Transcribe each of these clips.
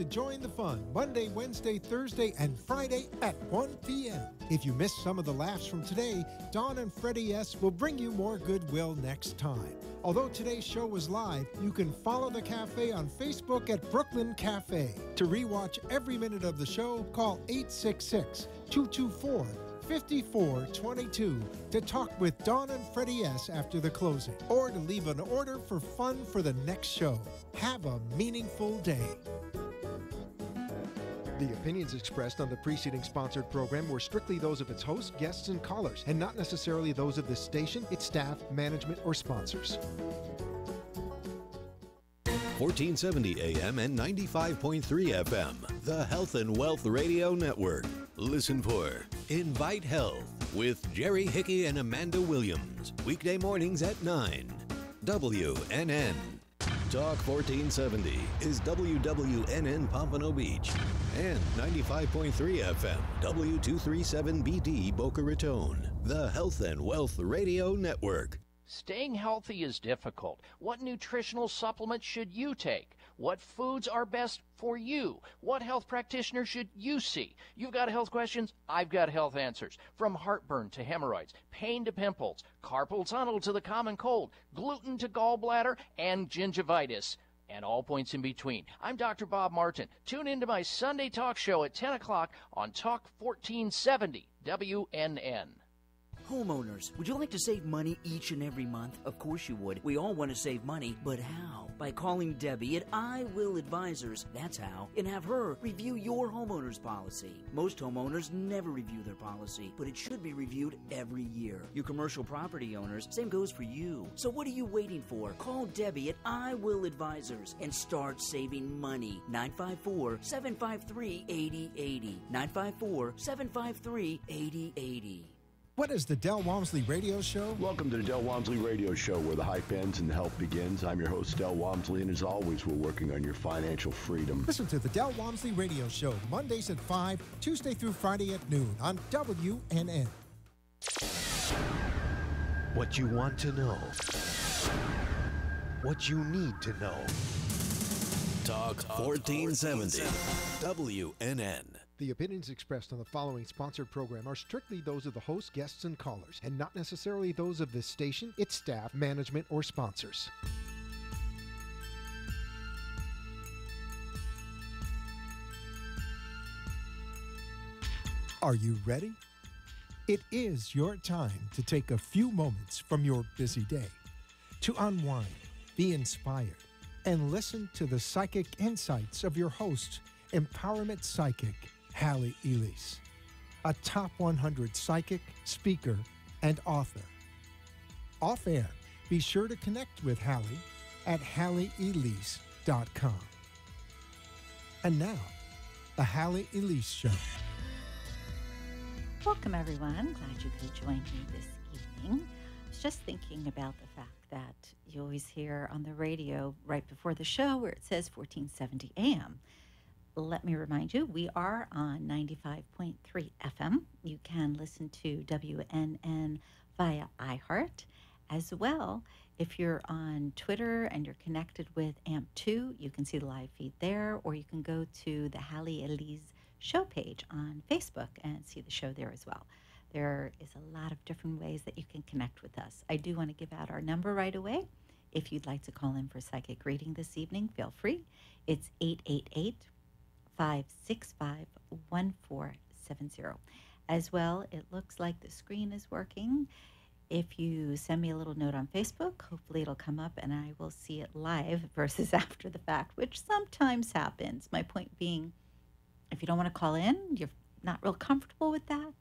to join the fun Monday, Wednesday, Thursday, and Friday at 1 p.m. If you missed some of the laughs from today, Dawn and Freddie S. will bring you more goodwill next time. Although today's show was live, you can follow the cafe on Facebook at Brooklyn Cafe. To rewatch every minute of the show, call 866-224-5422 to talk with Dawn and Freddie S. after the closing, or to leave an order for fun for the next show. Have a meaningful day. The opinions expressed on the preceding sponsored program were strictly those of its hosts, guests, and callers, and not necessarily those of this station, its staff, management, or sponsors. 1470 AM and 95.3 FM, the Health and Wealth Radio Network. Listen for Invite Health with Jerry Hickey and Amanda Williams. Weekday mornings at 9. WNN. Talk 1470 is WWNN Pompano Beach and 95.3 FM W237BD Boca Raton, the Health and Wealth Radio Network. Staying healthy is difficult. What nutritional supplements should you take? What foods are best for you? What health practitioner should you see? You've got health questions, I've got health answers. From heartburn to hemorrhoids, pain to pimples, carpal tunnel to the common cold, gluten to gallbladder, and gingivitis, and all points in between. I'm Dr. Bob Martin. Tune into my Sunday talk show at 10 o'clock on Talk 1470 WNN. Homeowners, would you like to save money each and every month? Of course you would. We all want to save money, but how? By calling Debbie at I Will Advisors, that's how, and have her review your homeowner's policy. Most homeowners never review their policy, but it should be reviewed every year. You commercial property owners, same goes for you. So what are you waiting for? Call Debbie at I Will Advisors and start saving money. 954-753-8080. 954-753-8080. What is the Del Walmsley Radio Show? Welcome to the Del Walmsley Radio Show, where the hype ends and the help begins. I'm your host, Del Walmsley, and as always, we're working on your financial freedom. Listen to the Del Walmsley Radio Show, Mondays at 5, Tuesday through Friday at noon on WNN. What you want to know. What you need to know. Talk 1470 WNN. The opinions expressed on the following sponsored program are strictly those of the hosts, guests, and callers, and not necessarily those of this station, its staff, management, or sponsors. Are you ready? It is your time to take a few moments from your busy day to unwind, be inspired, and listen to the psychic insights of your host, empowerment psychic, Hallie Elise, a top 100 psychic, speaker, and author. Off air, be sure to connect with Hallie at HallieElise.com. And now, the Hallie Elise Show. Welcome, everyone. Glad you could join me this evening. I was just thinking about the fact that you always hear on the radio right before the show where it says 1470 AM. Let me remind you, we are on 95.3 FM. You can listen to WNN via iHeart. As well, if you're on Twitter and you're connected with AMP2, you can see the live feed there, or you can go to the Hallie Elise show page on Facebook and see the show there as well. There is a lot of different ways that you can connect with us. I do want to give out our number right away. If you'd like to call in for psychic reading this evening, feel free. It's 888-565-1470. As well, it looks like the screen is working. If you send me a little note on Facebook, hopefully it'll come up and I will see it live versus after the fact, which sometimes happens. My point being, if you don't want to call in, you're not real comfortable with that,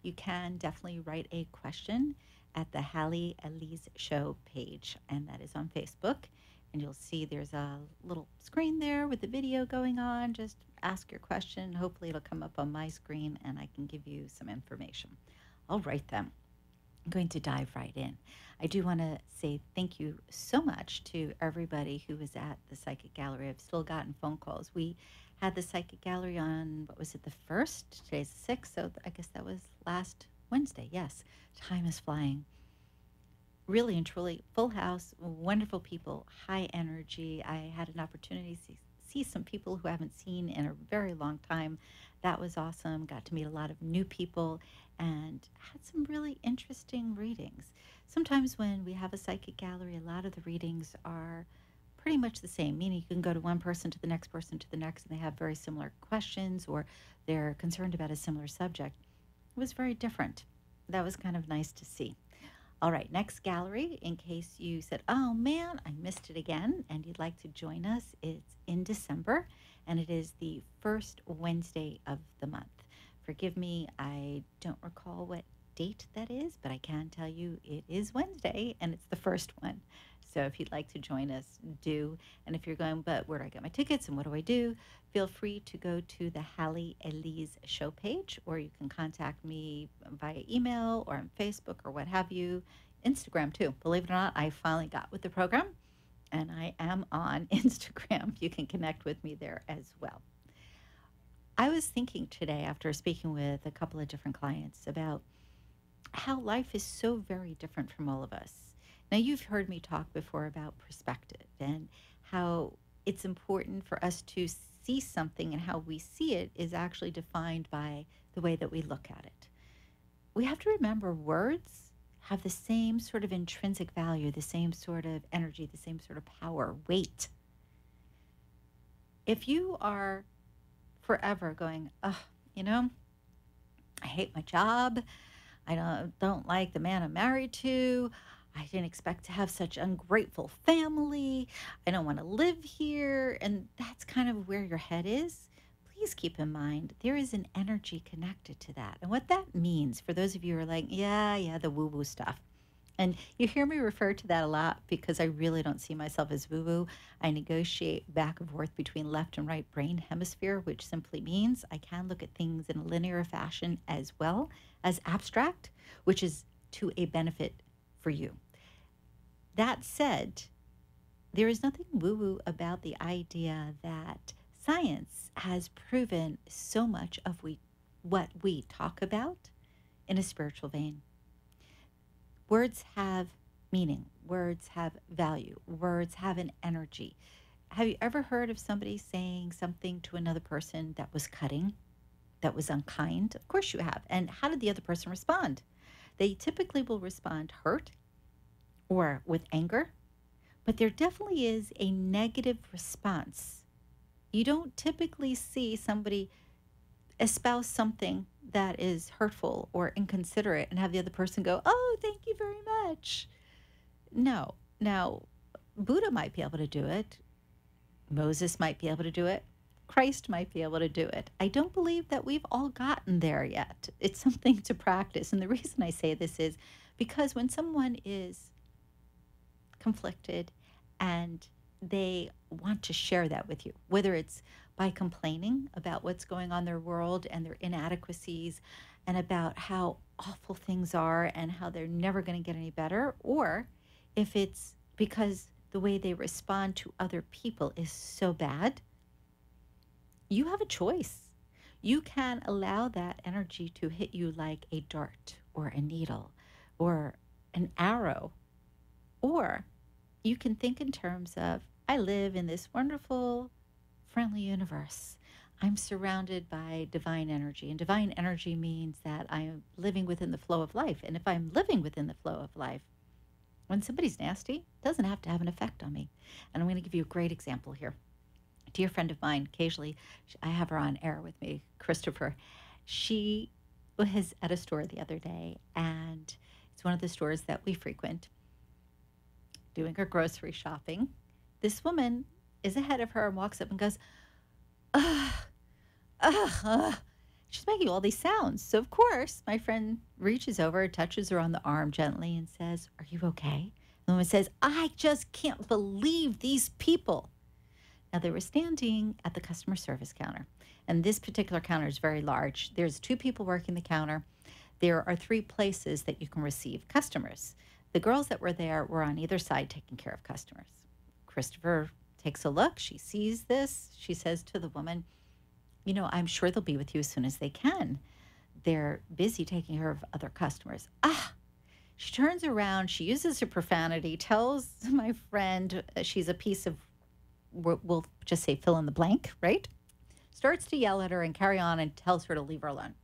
you can definitely write a question at the Hallie Elise Show page, and that is on Facebook. And you'll see there's a little screen there with the video going on. Just ask your question. Hopefully it'll come up on my screen and I can give you some information. All right then. I'm going to dive right in. I do want to say thank you so much to everybody who was at the Psychic Gallery. I've still gotten phone calls. We had the Psychic Gallery on, what was it, the 1st? Today's the 6th, so I guess that was last Wednesday. Yes, time is flying. Really and truly, full house, wonderful people, high energy. I had an opportunity to see some people who I haven't seen in a very long time. That was awesome. Got to meet a lot of new people and had some really interesting readings. Sometimes when we have a psychic gallery, a lot of the readings are pretty much the same, meaning you can go to one person to the next person to the next, and they have very similar questions or they're concerned about a similar subject. It was very different. That was kind of nice to see. All right, next gallery, in case you said, oh man, I missed it again, and you'd like to join us, it's in December, and it is the first Wednesday of the month. Forgive me, I don't recall what date that is, but I can tell you it is Wednesday, and it's the first one. So if you'd like to join us, do. And if you're going, but where do I get my tickets and what do I do? Feel free to go to the Hallie Elise show page, or you can contact me via email or on Facebook or what have you. Instagram too. Believe it or not, I finally got with the program, and I am on Instagram. You can connect with me there as well. I was thinking today, after speaking with a couple of different clients, about how life is so very different from all of us. Now, you've heard me talk before about perspective and how it's important for us to see something, and how we see it is actually defined by the way that we look at it. We have to remember words have the same sort of intrinsic value, the same sort of energy, the same sort of power, weight. If you are forever going, oh, I hate my job, I don't like the man I'm married to, I didn't expect to have such ungrateful family, I don't want to live here, and that's kind of where your head is, please keep in mind there is an energy connected to that. And what that means, for those of you who are like, yeah, the woo-woo stuff. And you hear me refer to that a lot because I really don't see myself as woo-woo. I negotiate back and forth between left and right brain hemisphere, which simply means I can look at things in a linear fashion as well as abstract, which is to a benefit for you. That said, there is nothing woo-woo about the idea that science has proven so much of what we talk about in a spiritual vein. Words have meaning. Words have value. Words have an energy. Have you ever heard of somebody saying something to another person that was cutting, that was unkind? Of course you have. And how did the other person respond? They typically will respond hurt or with anger, but there definitely is a negative response. You don't typically see somebody espouse something that is hurtful or inconsiderate and have the other person go, oh, thank you very much. No. Now, Buddha might be able to do it. Moses might be able to do it. Christ might be able to do it. I don't believe that we've all gotten there yet. It's something to practice. And the reason I say this is because when someone is conflicted and they want to share that with you, whether it's by complaining about what's going on in their world and their inadequacies and about how awful things are and how they're never going to get any better, or if it's because the way they respond to other people is so bad, you have a choice. You can allow that energy to hit you like a dart or a needle or an arrow, or you can think in terms of, I live in this wonderful, friendly universe. I'm surrounded by divine energy, and divine energy means that I am living within the flow of life. And if I'm living within the flow of life, when somebody's nasty, it doesn't have to have an effect on me. And I'm going to give you a great example here. A dear friend of mine, occasionally, I have her on air with me, Christopher. She was at a store the other day, and it's one of the stores that we frequent, doing her grocery shopping. This woman is ahead of her and walks up and goes, ugh, ugh, ugh. She's making all these sounds. So, of course, my friend reaches over, touches her on the arm gently and says, are you okay? The woman says, I just can't believe these people. Now, they were standing at the customer service counter, and this particular counter is very large. There's 2 people working the counter. There are 3 places that you can receive customers. The girls that were there were on either side taking care of customers. Christopher takes a look. She sees this. She says to the woman, I'm sure they'll be with you as soon as they can. They're busy taking care of other customers. She turns around. She uses her profanity, tells my friend she's a piece of we'll just say fill in the blank, right? Starts to yell at her and carry on and tells her to leave her alone.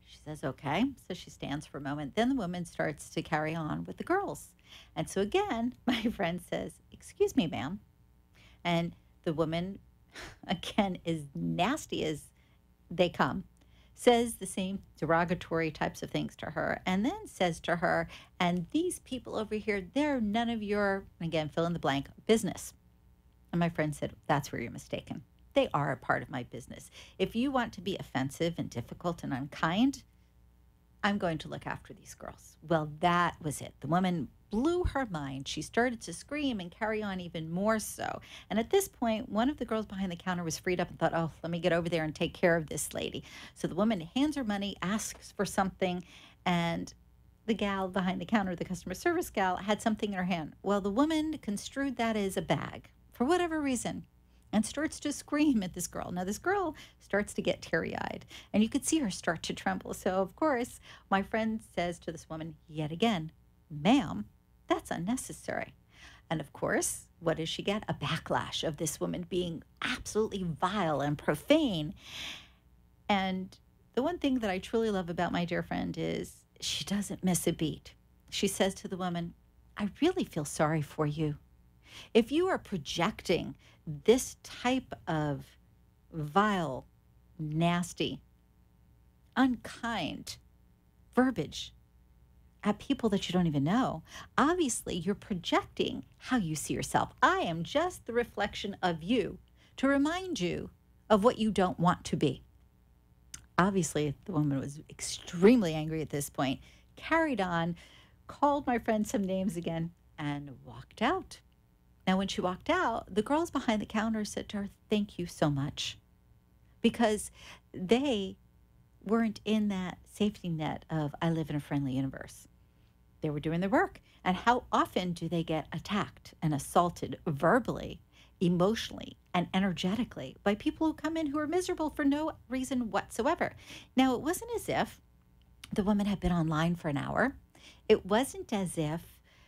She says, okay. So she stands for a moment. Then the woman starts to carry on with the girls. And so again, my friend says, excuse me, ma'am. And the woman, again, as nasty as they come, says the same derogatory types of things to her, and then says to her, and these people over here, they're none of your, again, fill in the blank, business. And my friend said, that's where you're mistaken. They are a part of my business. If you want to be offensive and difficult and unkind, I'm going to look after these girls. Well, that was it. The woman blew her mind. She started to scream and carry on even more so. And at this point, one of the girls behind the counter was freed up and thought, oh, let me get over there and take care of this lady. So the woman hands her money, asks for something, and the gal behind the counter, the customer service gal, had something in her hand. Well, the woman construed that as a bag for whatever reason and starts to scream at this girl. Now, this girl starts to get teary-eyed, and you could see her start to tremble. So, of course, my friend says to this woman yet again, ma'am, that's unnecessary. And, of course, what does she get? A backlash of this woman being absolutely vile and profane. And the one thing that I truly love about my dear friend is she doesn't miss a beat. She says to the woman, I really feel sorry for you. If you are projecting this type of vile, nasty, unkind verbiage at people that you don't even know, obviously you're projecting how you see yourself. I am just the reflection of you to remind you of what you don't want to be. Obviously, the woman was extremely angry at this point, carried on, called my friend some names again, and walked out. Now, when she walked out, the girls behind the counter said to her, thank you so much, because they weren't in that safety net of I live in a friendly universe. They were doing their work. And how often do they get attacked and assaulted verbally, emotionally, and energetically by people who come in who are miserable for no reason whatsoever? Now, it wasn't as if the woman had been online for an hour. It wasn't as if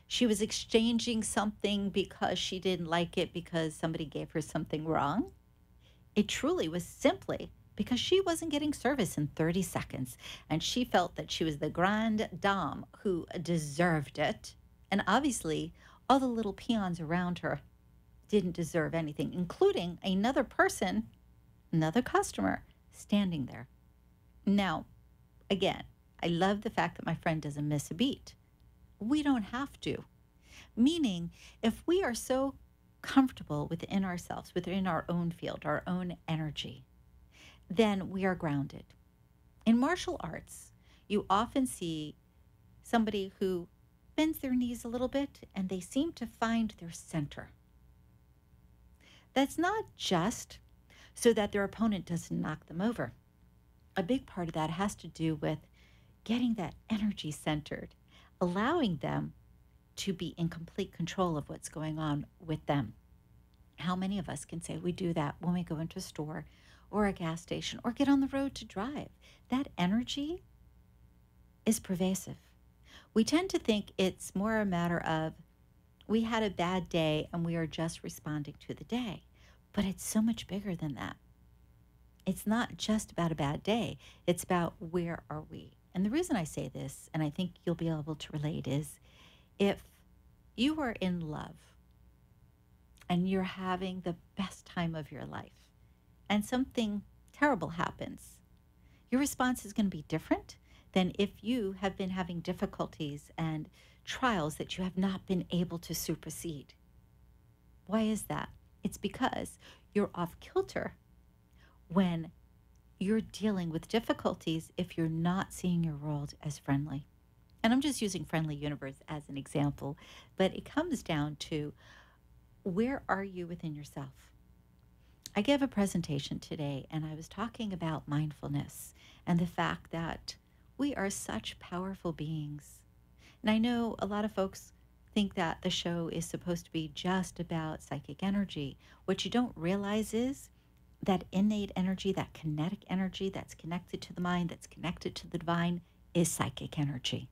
she was exchanging something because she didn't like it because somebody gave her something wrong. It truly was simply because she wasn't getting service in 30 seconds. And she felt that she was the grande dame who deserved it. And obviously, all the little peons around her didn't deserve anything, including another person, another customer, standing there. Now, again, I love the fact that my friend doesn't miss a beat. We don't have to. Meaning, if we are so comfortable within ourselves, within our own field, our own energy, then we are grounded. In martial arts, you often see somebody who bends their knees a little bit and they seem to find their center. That's not just so that their opponent doesn't knock them over. A big part of that has to do with getting that energy centered, allowing them to be in complete control of what's going on with them. How many of us can say we do that when we go into a store or a gas station or get on the road to drive? That energy is pervasive. We tend to think it's more a matter of we had a bad day and we are just responding to the day. But it's so much bigger than that. It's not just about a bad day. It's about where are we? And the reason I say this, and I think you'll be able to relate, is if you are in love and you're having the best time of your life and something terrible happens, your response is going to be different than if you have been having difficulties and trials that you have not been able to supersede. Why is that? It's because you're off kilter when you're dealing with difficulties if you're not seeing your world as friendly. And I'm just using friendly universe as an example, but it comes down to where are you within yourself? I gave a presentation today and I was talking about mindfulness and the fact that we are such powerful beings. And I know a lot of folks think that the show is supposed to be just about psychic energy. What you don't realize is that innate energy, that kinetic energy that's connected to the mind, that's connected to the divine, is psychic energy.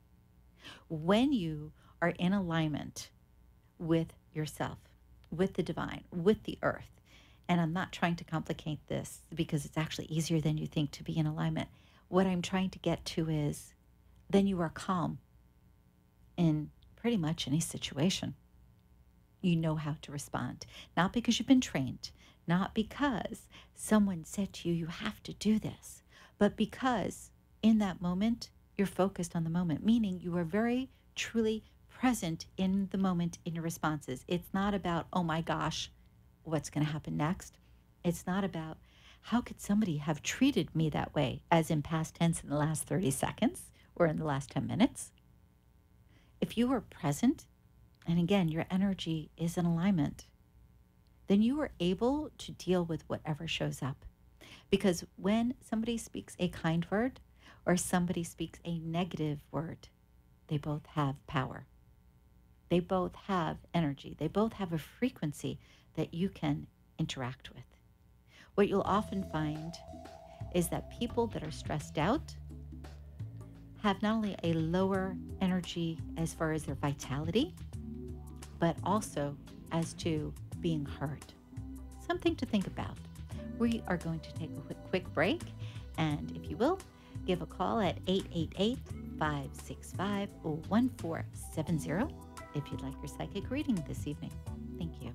When you are in alignment with yourself, with the divine, with the earth. And I'm not trying to complicate this because it's actually easier than you think to be in alignment. What I'm trying to get to is then you are calm in pretty much any situation. You know how to respond, not because you've been trained, not because someone said to you, you have to do this, but because in that moment, you're focused on the moment, meaning you are very truly present in the moment in your responses. It's not about, oh my gosh, what's going to happen next? It's not about, how could somebody have treated me that way, as in past tense in the last 30 seconds or in the last 10 minutes? If you are present, and again, your energy is in alignment, then you are able to deal with whatever shows up. Because when somebody speaks a kind word or somebody speaks a negative word, they both have power. They both have energy. They both have a frequency that you can interact with. What you'll often find is that people that are stressed out have not only a lower energy as far as their vitality, but also as to being heard. Something to think about. We are going to take a quick break, and if you will, give a call at 888-565-1470 if you'd like your psychic reading this evening. Thank you.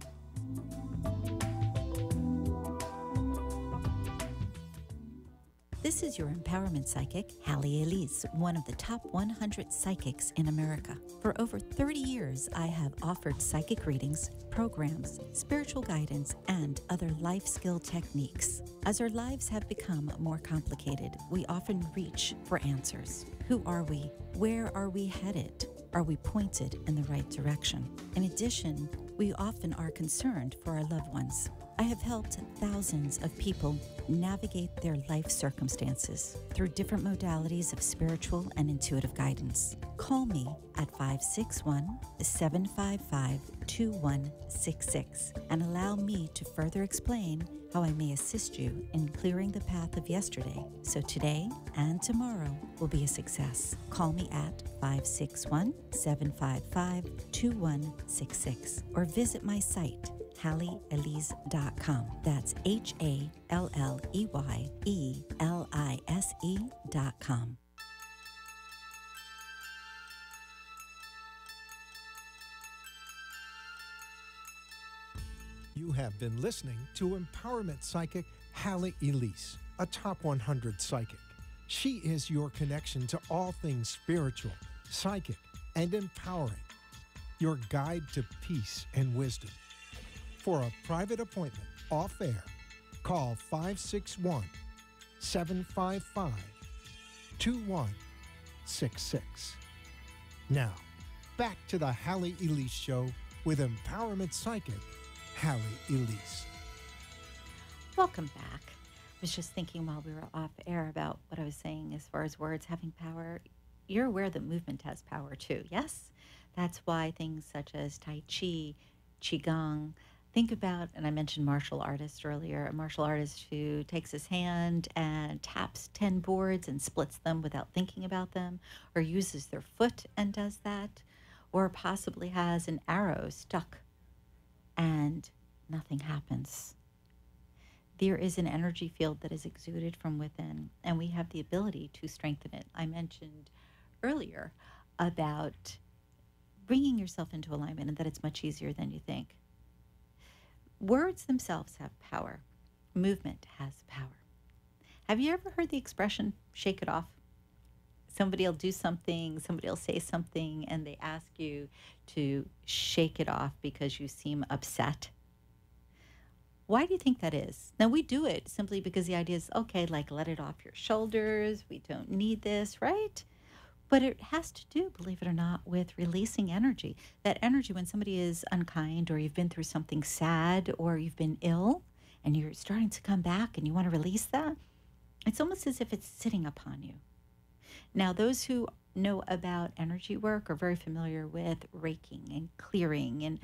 This is your empowerment psychic, Hallie Elise, one of the top 100 psychics in America. For over 30 years, I have offered psychic readings, programs, spiritual guidance, and other life skill techniques. As our lives have become more complicated, we often reach for answers. Who are we? Where are we headed? Are we pointed in the right direction? In addition, we often are concerned for our loved ones. I have helped thousands of people navigate their life circumstances through different modalities of spiritual and intuitive guidance. Call me at 561-755-2166 and allow me to further explain how I may assist you in clearing the path of yesterday so today and tomorrow will be a success. Call me at 561-755-2166 or visit my site, HalleyElise.com. That's HalleyElise.com. You have been listening to Empowerment Psychic Hallie Elise, a top 100 psychic. She is your connection to all things spiritual, psychic, and empowering. Your guide to peace and wisdom. For a private appointment off air, call 561-755-2166. Now, back to the Hallie Elise Show with Empowerment Psychic Hallie Elise. Welcome back. I was just thinking while we were off air about what I was saying as far as words having power. You're aware that movement has power too, yes? That's why things such as Tai Chi, Qigong, think about, and I mentioned martial artists earlier, a martial artist who takes his hand and taps 10 boards and splits them without thinking about them, or uses their foot and does that, or possibly has an arrow stuck and nothing happens. There is an energy field that is exuded from within, and we have the ability to strengthen it. I mentioned earlier about bringing yourself into alignment and that it's much easier than you think. Words themselves have power. Movement has power. Have you ever heard the expression, shake it off? Somebody will do something, somebody will say something, and they ask you to shake it off because you seem upset. Why do you think that is? Now, we do it simply because the idea is, okay, like let it off your shoulders. We don't need this, right? But it has to do, believe it or not, with releasing energy. That energy when somebody is unkind or you've been through something sad or you've been ill and you're starting to come back and you want to release that, it's almost as if it's sitting upon you. Now, those who know about energy work are very familiar with raking and clearing and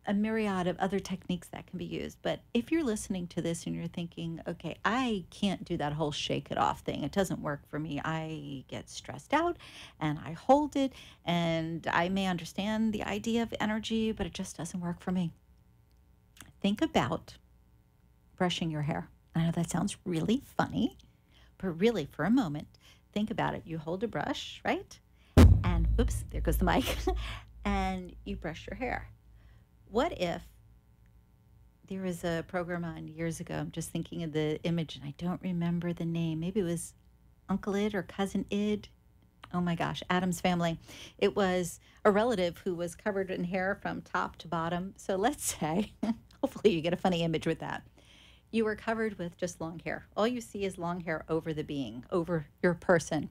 a myriad of other techniques that can be used. But if you're listening to this and you're thinking, okay, I can't do that whole shake it off thing. It doesn't work for me. I get stressed out and I hold it, and I may understand the idea of energy, but it just doesn't work for me. think about brushing your hair. I know that sounds really funny, but really for a moment, think about it. You hold a brush, right? And whoops, there goes the mic. And you brush your hair. What if there was a program on years ago? I'm just thinking of the image and I don't remember the name. Maybe it was Uncle Id or Cousin Id. Oh my gosh, Addams Family. It was a relative who was covered in hair from top to bottom. So let's say, hopefully you get a funny image with that. You were covered with just long hair. All you see is long hair over the being, over your person.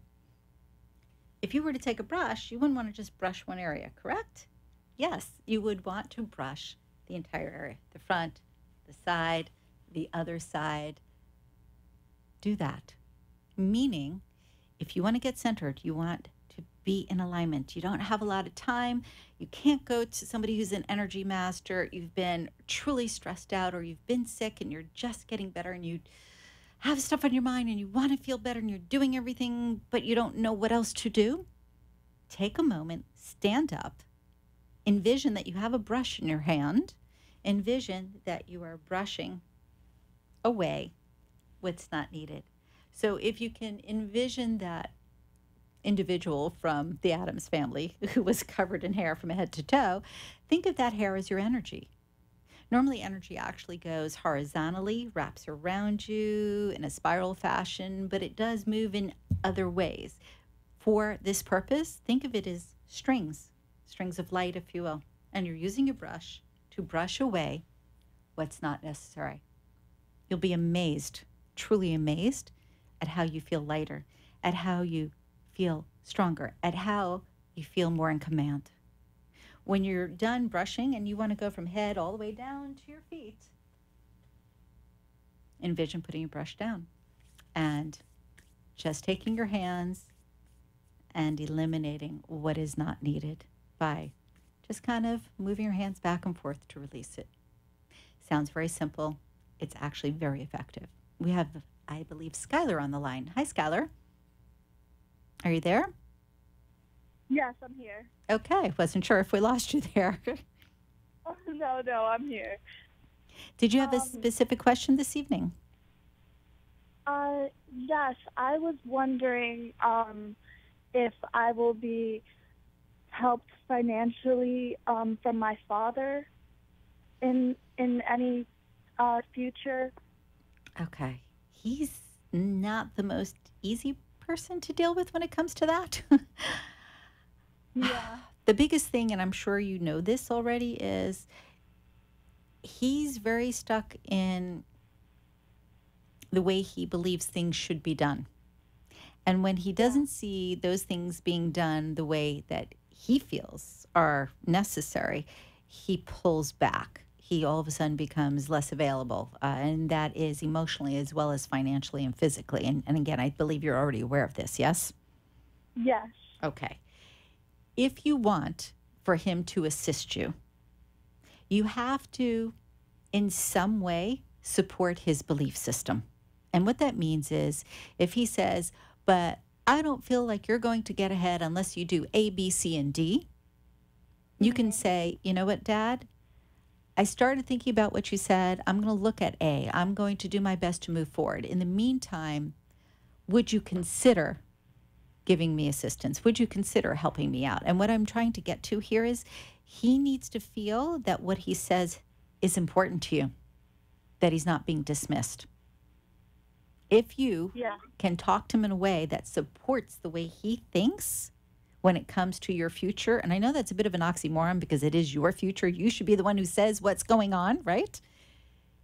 If you were to take a brush, you wouldn't want to just brush one area, correct? Yes, you would want to brush the entire area, the front, the side, the other side. Do that. Meaning, if you want to get centered, you want to be in alignment. You don't have a lot of time. You can't go to somebody who's an energy master. You've been truly stressed out, or you've been sick and you're just getting better and you have stuff on your mind and you want to feel better and you're doing everything, but you don't know what else to do. Take a moment, stand up, envision that you have a brush in your hand, envision that you are brushing away what's not needed. So if you can envision that individual from the Addams Family who was covered in hair from head to toe, think of that hair as your energy. Normally, energy actually goes horizontally, wraps around you in a spiral fashion, but it does move in other ways. For this purpose, think of it as strings of light, if you will, and you're using a brush to brush away what's not necessary. You'll be amazed, truly amazed, at how you feel lighter, at how you feel stronger, at how you feel more in command. When you're done brushing and you want to go from head all the way down to your feet, envision putting your brush down and just taking your hands and eliminating what is not needed by just kind of moving your hands back and forth to release it. Sounds very simple. It's actually very effective. We have, I believe, Skylar on the line. Hi, Skylar. Are you there? Yes, I'm here. Okay. Wasn't sure if we lost you there. No, I'm here. Did you have a specific question this evening? Yes, I was wondering if I will be helped financially from my father in any future. Okay. He's not the most easy person to deal with when it comes to that. Yeah. The biggest thing, and I'm sure you know this already, is he's very stuck in the way he believes things should be done. And when he doesn't see those things being done the way that he feels are necessary, he pulls back. He all of a sudden becomes less available, and that is emotionally as well as financially and physically. And again, I believe you're already aware of this, yes? Yes. Okay. If you want for him to assist you, you have to, in some way, support his belief system. And what that means is if he says, but I don't feel like you're going to get ahead unless you do A, B, C, and D, you can say, you know what, Dad? I started thinking about what you said. I'm going to look at A. I'm going to do my best to move forward. In the meantime, would you consider giving me assistance? Would you consider helping me out? And what I'm trying to get to here is he needs to feel that what he says is important to you, that he's not being dismissed. If you can talk to him in a way that supports the way he thinks when it comes to your future, and I know that's a bit of an oxymoron because it is your future. You should be the one who says what's going on, right?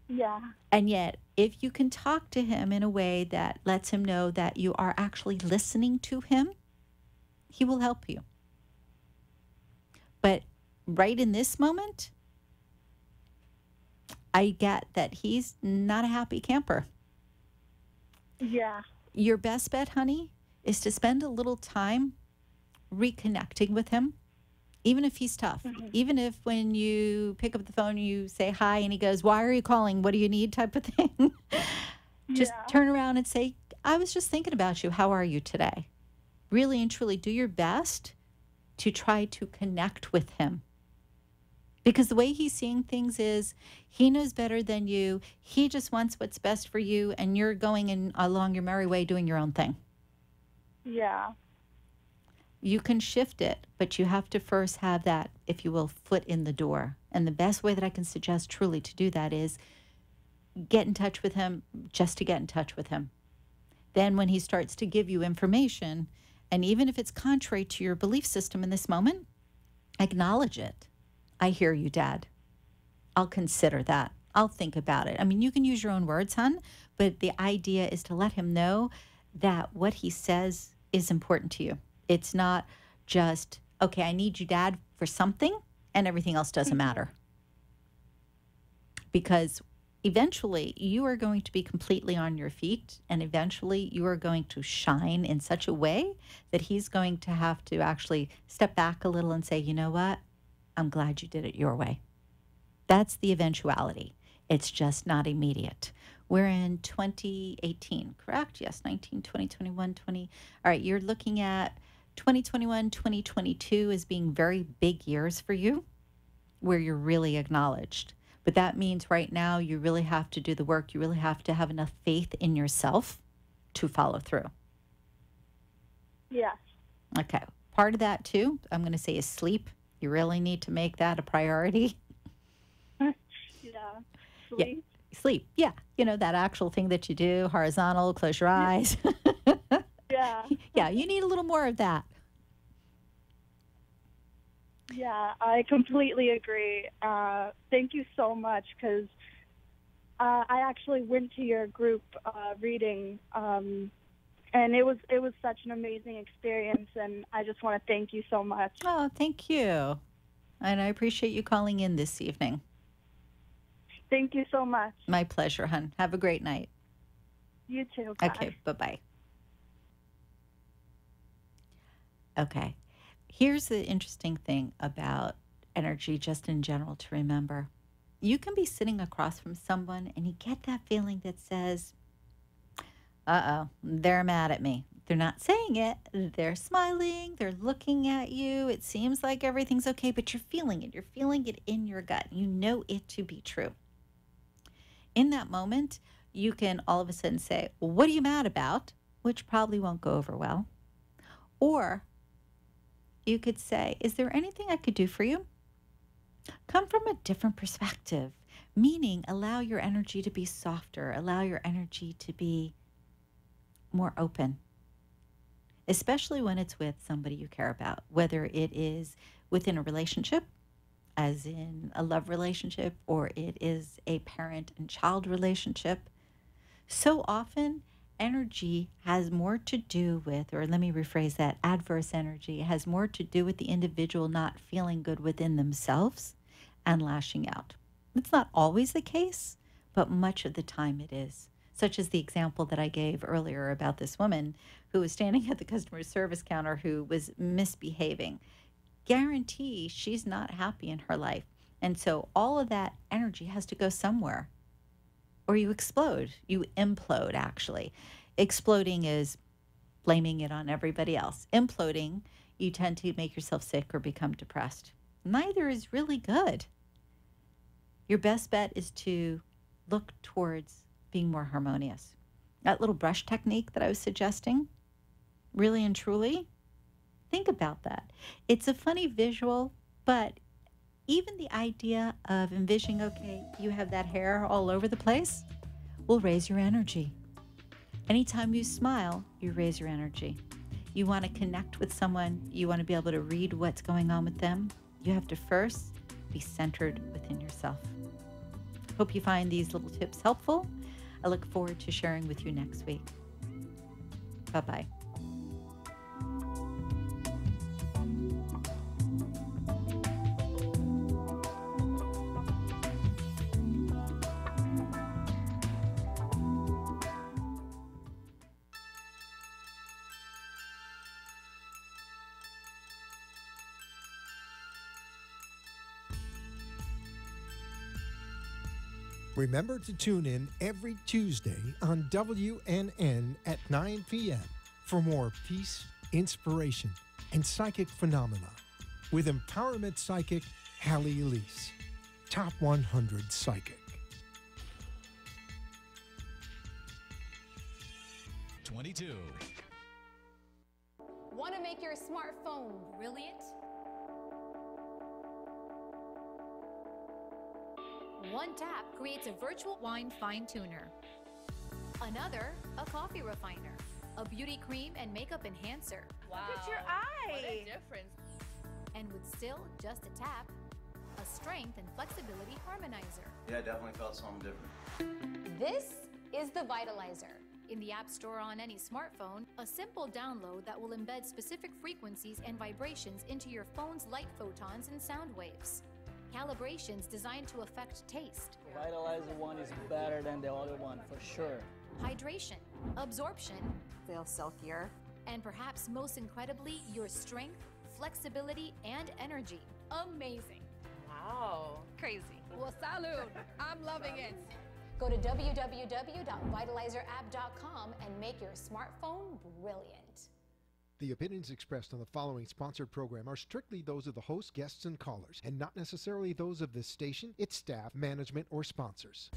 Yeah. And yet, if you can talk to him in a way that lets him know that you are actually listening to him, he will help you. But right in this moment, I get that he's not a happy camper. Yeah. Your best bet, honey, is to spend a little time reconnecting with him, even if he's tough. Mm-hmm. Even if when you pick up the phone, you say hi and he goes, why are you calling? What do you need? Type of thing. Just turn around and say, I was just thinking about you. How are you today? Really and truly do your best to try to connect with him. Because the way he's seeing things is he knows better than you. He just wants what's best for you, and you're going along your merry way doing your own thing. Yeah. You can shift it, but you have to first have that, if you will, foot in the door. And the best way that I can suggest truly to do that is get in touch with him just to get in touch with him. Then when he starts to give you information, and even if it's contrary to your belief system in this moment, acknowledge it. I hear you, Dad. I'll consider that. I'll think about it. I mean, you can use your own words, hon, but the idea is to let him know that what he says is important to you. It's not just, okay, I need you, Dad, for something, and everything else doesn't matter. Because eventually you are going to be completely on your feet, and eventually you are going to shine in such a way that he's going to have to actually step back a little and say, you know what? I'm glad you did it your way. That's the eventuality. It's just not immediate. We're in 2018, correct? Yes, 19, 20, 21, 20. All right, you're looking at 2021, 2022 as being very big years for you, where you're really acknowledged. But that means right now you really have to do the work. You really have to have enough faith in yourself to follow through. Yes. Okay. Part of that, too, I'm going to say is sleep. You really need to make that a priority. Yeah. Sleep. Yeah. Sleep. Yeah. You know, that actual thing that you do, horizontal, close your eyes. Yeah. Yeah, you need a little more of that. Yeah, I completely agree. Thank you so much, because I actually went to your group reading, and it was such an amazing experience, and I just want to thank you so much. Oh, thank you. And I appreciate you calling in this evening. Thank you so much. My pleasure, hon. Have a great night. You too. Bye. Okay, bye-bye. Okay. Here's the interesting thing about energy, just in general, to remember. You can be sitting across from someone and you get that feeling that says, uh-oh, they're mad at me. They're not saying it. They're smiling. They're looking at you. It seems like everything's okay, but you're feeling it. You're feeling it in your gut. You know it to be true. In that moment, you can all of a sudden say, well, what are you mad about? Which probably won't go over well. Or you could say, is there anything I could do for you? Come from a different perspective, meaning allow your energy to be softer, allow your energy to be more open, especially when it's with somebody you care about, whether it is within a relationship, as in a love relationship, or it is a parent and child relationship. So often, energy has more to do with, or let me rephrase that, adverse energy has more to do with the individual not feeling good within themselves and lashing out. It's not always the case, but much of the time it is. Such as the example that I gave earlier about this woman who was standing at the customer service counter who was misbehaving. Guarantee she's not happy in her life. And so all of that energy has to go somewhere. Or you explode. You implode, actually. Exploding is blaming it on everybody else. Imploding, you tend to make yourself sick or become depressed. Neither is really good. Your best bet is to look towards being more harmonious. That little brush technique that I was suggesting, really and truly, think about that. It's a funny visual, but even the idea of envisioning, okay, you have that hair all over the place, will raise your energy. Anytime you smile, you raise your energy. You want to connect with someone, you want to be able to read what's going on with them, you have to first be centered within yourself. Hope you find these little tips helpful. I look forward to sharing with you next week. Bye-bye. Remember to tune in every Tuesday on WNN at 9 p.m. for more peace, inspiration, and psychic phenomena with empowerment psychic Hallie Elise. Top 100 Psychic. 22. Want to make your smartphone brilliant? One tap creates a virtual wine fine tuner. Another, a coffee refiner. A beauty cream and makeup enhancer. Wow. Look at your eye. What a difference. And with still just a tap, a strength and flexibility harmonizer. Yeah, I definitely felt something different. This is the Vitalizer. In the App Store on any smartphone, a simple download that will embed specific frequencies and vibrations into your phone's light photons and sound waves. Calibrations designed to affect taste. The Vitalizer one is better than the other one, for sure. Hydration, absorption, feels silkier, and perhaps most incredibly, your strength, flexibility, and energy. Amazing. Wow. Crazy. Well, salud. I'm loving it. Go to www.vitalizerapp.com and make your smartphone brilliant. The opinions expressed on the following sponsored program are strictly those of the host, guests, and callers, and not necessarily those of this station, its staff, management, or sponsors.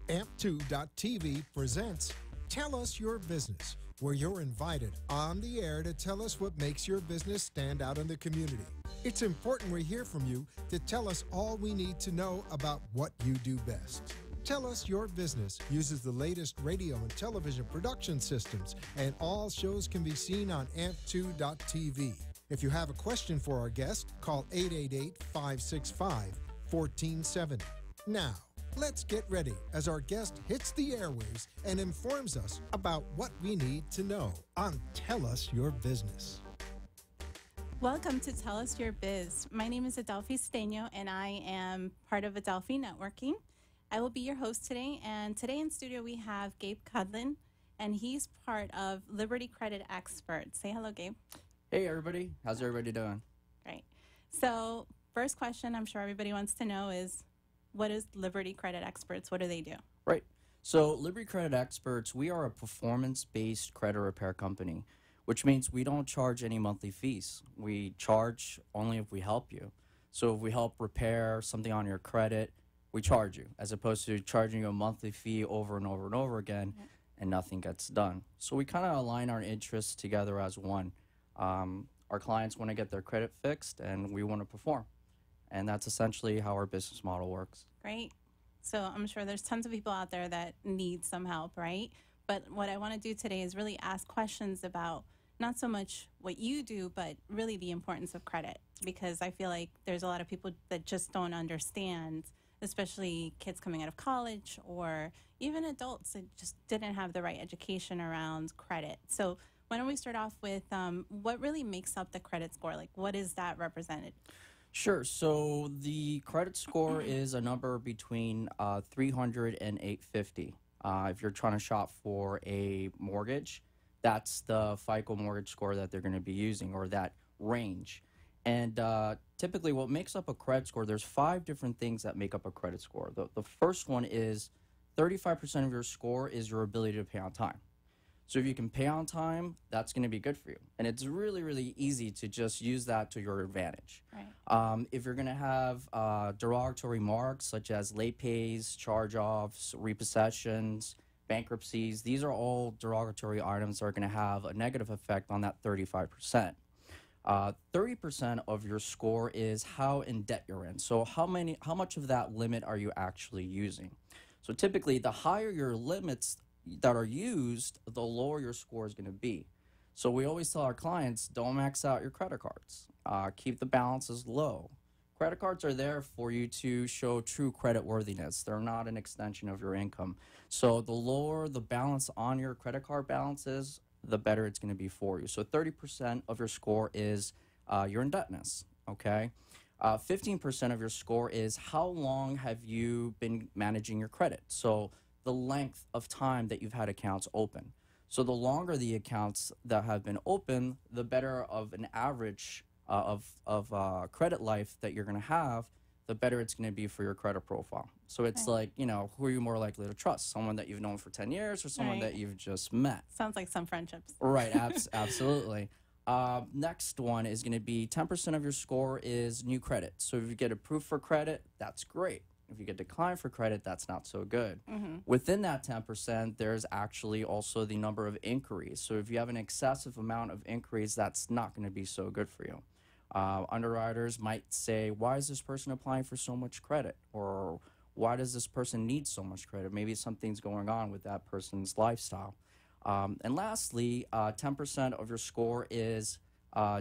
AMP2.TV presents Tell Us Your Business, where you're invited on the air to tell us what makes your business stand out in the community. It's important we hear from you to tell us all we need to know about what you do best. Tell Us Your Business uses the latest radio and television production systems, and all shows can be seen on AMP2.TV. If you have a question for our guest, call 888-565-1470. Now, let's get ready as our guest hits the airwaves and informs us about what we need to know on Tell Us Your Business. Welcome to Tell Us Your Biz. My name is Adelphi Steño, and I am part of Adelphi Networking. I will be your host today, and today in studio we have Gabe Cudlin, and he's part of Liberty Credit Experts. Say hello, Gabe. Hey, everybody. How's everybody doing? Great. So first question I'm sure everybody wants to know is, what is Liberty Credit Experts? What do they do? Right. So Liberty Credit Experts, we are a performance-based credit repair company, which means we don't charge any monthly fees. We charge only if we help you. So if we help repair something on your credit, we charge you, as opposed to charging you a monthly fee over and over and over again, and nothing gets done. So we kind of align our interests together as one. Our clients want to get their credit fixed, and we want to perform. And that's essentially how our business model works. Great. So I'm sure there's tons of people out there that need some help, right? But what I want to do today is really ask questions about not so much what you do, but really the importance of credit, because I feel like there's a lot of people that just don't understand, especially kids coming out of college or even adults that just didn't have the right education around credit. So why don't we start off with what really makes up the credit score? Like, what is that represented? Sure. So the credit score is a number between 300 and 850. If you're trying to shop for a mortgage, that's the FICO mortgage score that they're going to be using, or that range. And typically what makes up a credit score, there's 5 different things that make up a credit score. The first one is 35% of your score is your ability to pay on time. So if you can pay on time, that's going to be good for you. And it's really, really easy to just use that to your advantage. Right. If you're going to have derogatory marks such as late pays, charge-offs, repossessions, bankruptcies, these are all derogatory items that are going to have a negative effect on that 35%. 30% of your score is how in debt you're in. So how much of that limit are you actually using? So typically, the higher your limits that are used, the lower your score is going to be. So we always tell our clients, don't max out your credit cards. Keep the balances low. Credit cards are there for you to show true credit worthiness. They're not an extension of your income. So the lower the balance on your credit card balances, the better it's going to be for you. So 30% of your score is your indebtedness, okay? 15% of your score is how long have you been managing your credit. So the length of time that you've had accounts open. So the longer the accounts that have been open, the better of an average of credit life that you're going to have, the better it's going to be for your credit profile. So it's like, you know, who are you more likely to trust? Someone that you've known for 10 years or someone that you've just met? Sounds like some friendships. Right, absolutely. Next one is going to be 10% of your score is new credit. So if you get approved for credit, that's great. If you get declined for credit, that's not so good. Within that 10%, there's actually also the number of inquiries. So if you have an excessive amount of inquiries, that's not going to be so good for you. Underwriters might say, why is this person applying for so much credit? Or why does this person need so much credit? Maybe something's going on with that person's lifestyle. And lastly, 10% of your score is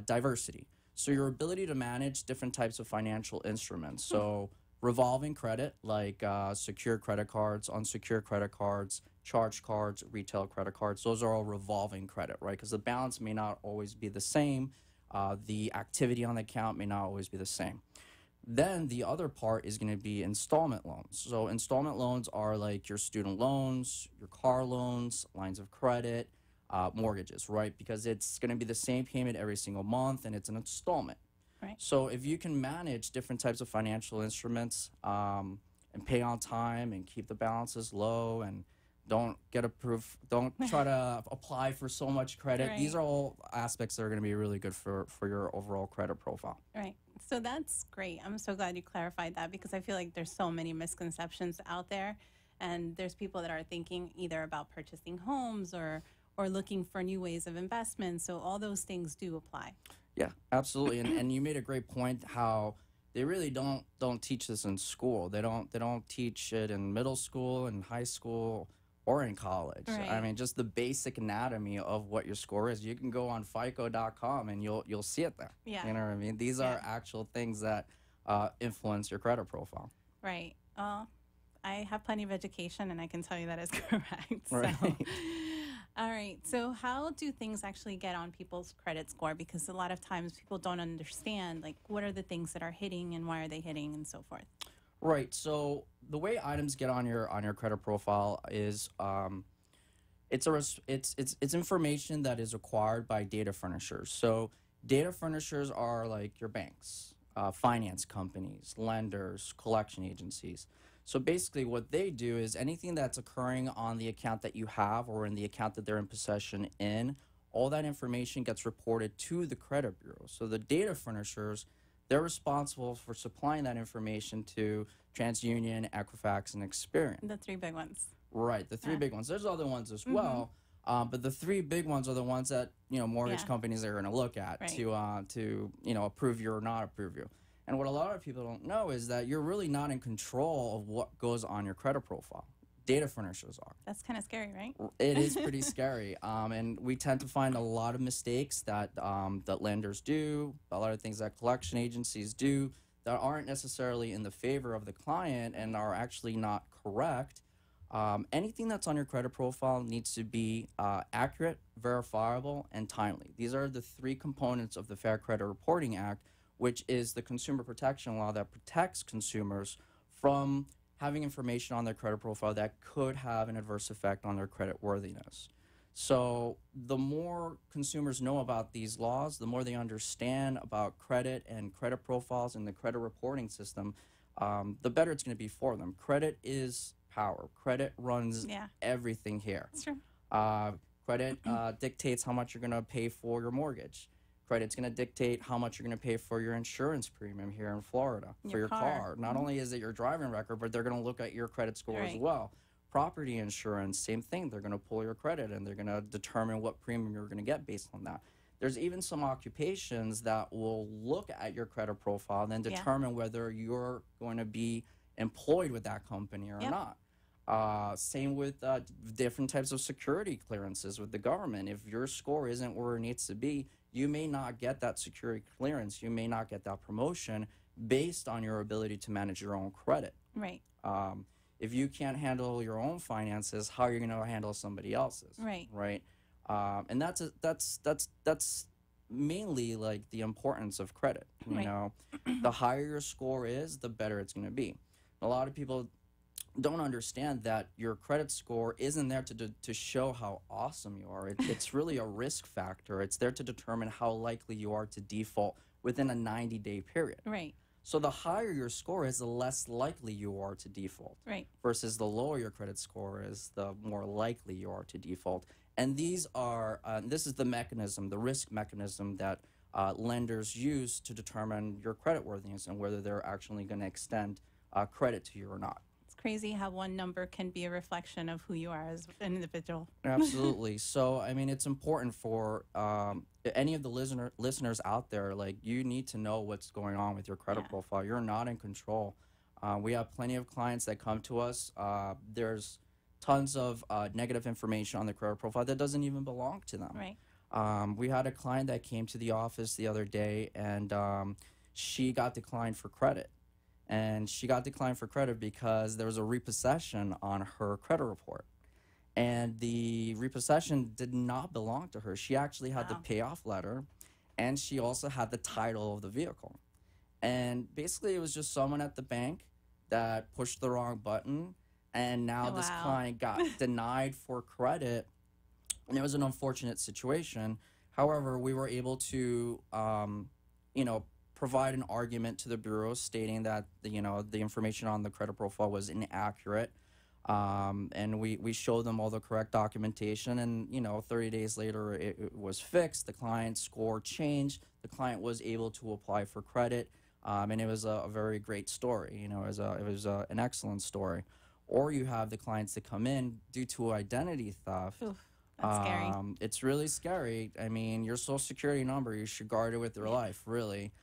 diversity. So your ability to manage different types of financial instruments. So revolving credit, like secured credit cards, unsecured credit cards, charge cards, retail credit cards, those are all revolving credit, right? Because the balance may not always be the same. The activity on the account may not always be the same. Then the other part is going to be installment loans. So installment loans are like your student loans, your car loans, lines of credit, mortgages, right? Because it's going to be the same payment every single month, and it's an installment. Right. So if you can manage different types of financial instruments and pay on time and keep the balances low and don't get approved, don't try to apply for so much credit. Right. These are all aspects that are going to be really good for your overall credit profile. Right. So that's great. I'm so glad you clarified that, because I feel like there's so many misconceptions out there, and there's people that are thinking either about purchasing homes or looking for new ways of investment. So all those things do apply. Yeah, absolutely. And you made a great point how they really don't teach this in school. They don't teach it in middle school and high school or in college. Right. I mean, just the basic anatomy of what your score is. You can go on FICO.com and you'll see it there. Yeah. You know what I mean? These are actual things that influence your credit profile. Right. I have plenty of education, and I can tell you that is correct. Right. So, all right. So how do things actually get on people's credit score? Because a lot of times people don't understand, like, what are the things that are hitting and why are they hitting and so forth. Right. So the way items get on your credit profile is it's information that is acquired by data furnishers. So data furnishers are like your banks, finance companies, lenders, collection agencies. So basically what they do is anything that's occurring on the account that you have or in the account that they're in possession in, all that information gets reported to the credit bureau. So the data furnishers, they're responsible for supplying that information to TransUnion, Equifax, and Experian. The three big ones. Right, the three big ones. There's other ones as well, but the three big ones are the ones that mortgage companies are going to look at to approve you or not approve you. And what a lot of people don't know is that you're really not in control of what goes on your credit profile. Data furnishers are. That's kind of scary, right? It is pretty scary. And we tend to find a lot of mistakes that lenders do, a lot of things that collection agencies do that aren't necessarily in the favor of the client and are actually not correct. Anything that's on your credit profile needs to be accurate, verifiable, and timely. These are the three components of the Fair Credit Reporting Act, which is the consumer protection law that protects consumers from having information on their credit profile that could have an adverse effect on their credit worthiness. So the more consumers know about these laws, the more they understand about credit and credit profiles and the credit reporting system, the better it's going to be for them. Credit is power. Credit runs everything here. That's true. Credit dictates how much you're going to pay for your mortgage. Credit's going to dictate how much you're going to pay for your insurance premium here in Florida for your car. Not only is it your driving record, but they're going to look at your credit score as well. Property insurance, same thing. They're going to pull your credit and they're going to determine what premium you're going to get based on that. There's even some occupations that will look at your credit profile and then determine whether you're going to be employed with that company or not. Same with different types of security clearances with the government. If your score isn't where it needs to be, you may not get that security clearance. You may not get that promotion based on your ability to manage your own credit. Right. If you can't handle your own finances, how are you going to handle somebody else's? Right. Right. And that's mainly like the importance of credit. You know, the higher your score is, the better it's going to be. A lot of people don't understand that your credit score isn't there to show how awesome you are. It's really a risk factor. It's there to determine how likely you are to default within a 90-day period. Right. So the higher your score is, the less likely you are to default. Right. Versus the lower your credit score is, the more likely you are to default. And these are, this is the mechanism, the risk mechanism that lenders use to determine your creditworthiness and whether they're actually going to extend credit to you or not. It's crazy how one number can be a reflection of who you are as an individual. Absolutely. So, I mean, it's important for any of the listeners out there, like, you need to know what's going on with your credit profile. You're not in control. We have plenty of clients that come to us. There's tons of negative information on the credit profile that doesn't even belong to them. Right. We had a client that came to the office the other day, and she got declined for credit. And she got declined for credit because there was a repossession on her credit report. And the repossession did not belong to her. She actually had the payoff letter, and she also had the title of the vehicle. And basically, it was just someone at the bank that pushed the wrong button, and now this client got denied for credit. And it was an unfortunate situation. However, we were able to, provide an argument to the bureau stating that the information on the credit profile was inaccurate, and we showed them all the correct documentation, and 30 days later it was fixed. The client's score changed. The client was able to apply for credit, and it was a very great story. It was an excellent story. Or you have the clients that come in due to identity theft. Oof. That's scary. It's really scary. I mean, your social security number, you should guard it with your life, really.